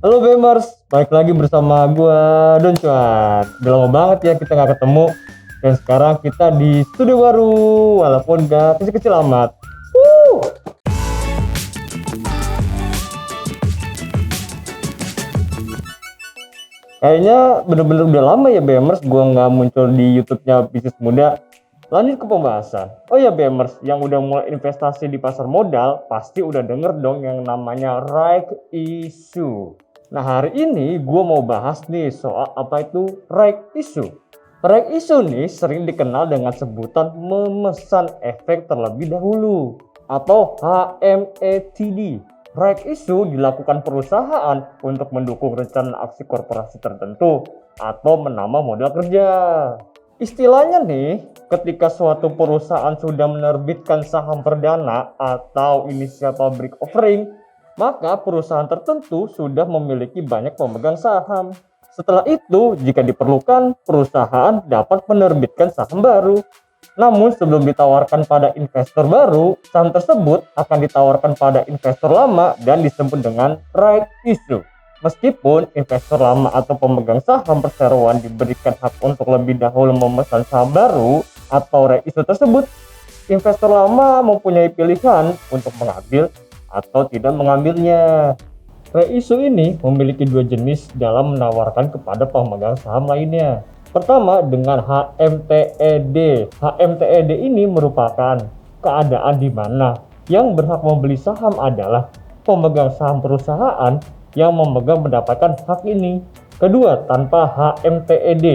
Halo Bemers, balik lagi bersama gua Don Cuan. Udah lama banget ya kita nggak ketemu. Dan sekarang kita di studio baru, walaupun gak kecil-kecil amat. Wuh. Kayaknya bener-bener udah lama ya Bemers, gua nggak muncul di YouTube-nya Bisnis Muda. Lanjut ke pembahasan. Oh ya Bemers, yang udah mulai investasi di pasar modal, pasti udah denger dong yang namanya right issue. Nah hari ini gue mau bahas nih soal apa itu right issue. Right issue nih sering dikenal dengan sebutan memesan efek terlebih dahulu atau HMETD. Right issue dilakukan perusahaan untuk mendukung rencana aksi korporasi tertentu atau menambah modal kerja. Istilahnya nih, ketika suatu perusahaan sudah menerbitkan saham perdana atau initial public offering, maka perusahaan tertentu sudah memiliki banyak pemegang saham. Setelah itu, jika diperlukan, perusahaan dapat menerbitkan saham baru. Namun sebelum ditawarkan pada investor baru, saham tersebut akan ditawarkan pada investor lama dan disebut dengan right issue. Meskipun investor lama atau pemegang saham perseroan diberikan hak untuk lebih dahulu memesan saham baru atau right issue tersebut, investor lama mempunyai pilihan untuk mengambil atau tidak mengambilnya. Right issue ini memiliki dua jenis dalam menawarkan kepada pemegang saham lainnya. Pertama dengan HMTED. HMTED ini merupakan keadaan di mana yang berhak membeli saham adalah pemegang saham perusahaan yang memegang mendapatkan hak ini. Kedua, tanpa HMTED.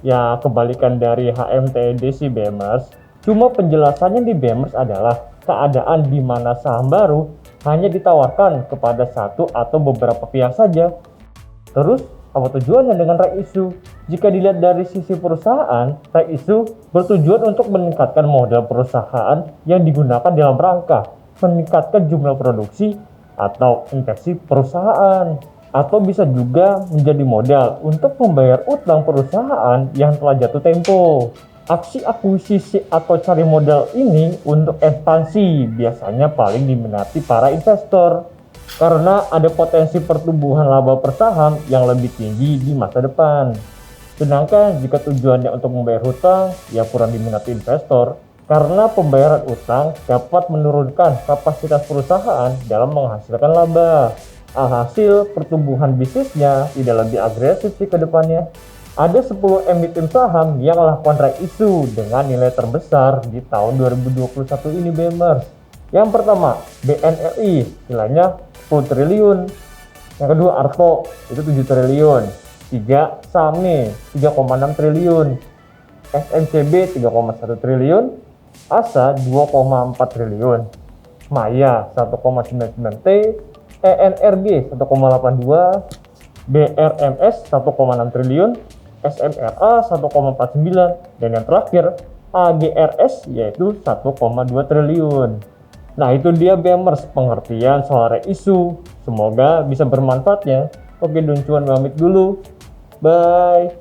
Ya, kebalikan dari HMTED si Bemers. Cuma penjelasannya di Bemers adalah keadaan di mana saham baru hanya ditawarkan kepada satu atau beberapa pihak saja. Terus, apa tujuannya dengan right issue? Jika dilihat dari sisi perusahaan, right issue bertujuan untuk meningkatkan modal perusahaan yang digunakan dalam rangka meningkatkan jumlah produksi atau investasi perusahaan, atau bisa juga menjadi modal untuk membayar utang perusahaan yang telah jatuh tempo. Aksi akuisisi atau cari modal ini untuk ekspansi biasanya paling diminati para investor karena ada potensi pertumbuhan laba per saham yang lebih tinggi di masa depan. Sedangkan jika tujuannya untuk membayar hutang, ya kurang diminati investor karena pembayaran utang dapat menurunkan kapasitas perusahaan dalam menghasilkan laba. Alhasil pertumbuhan bisnisnya tidak lebih agresif sih ke depannya. Ada 10 emiten saham yang melakukan right issue dengan nilai terbesar di tahun 2021 ini Bemers. Yang pertama, BNRI nilainya 10 triliun. Yang kedua, Arto itu 7 triliun. 3, SAME 3,6 triliun. SMCB 3,1 triliun. ASA 2,4 triliun. Maya 1,99 T. ENRG 1,82. BRMS 1,6 triliun. SMRA 1,49 dan yang terakhir AGRS yaitu 1,2 triliun. Nah itu dia Bemers pengertian soal right issue. Semoga bisa bermanfaat ya. Oke Don Cuan pamit dulu. Bye.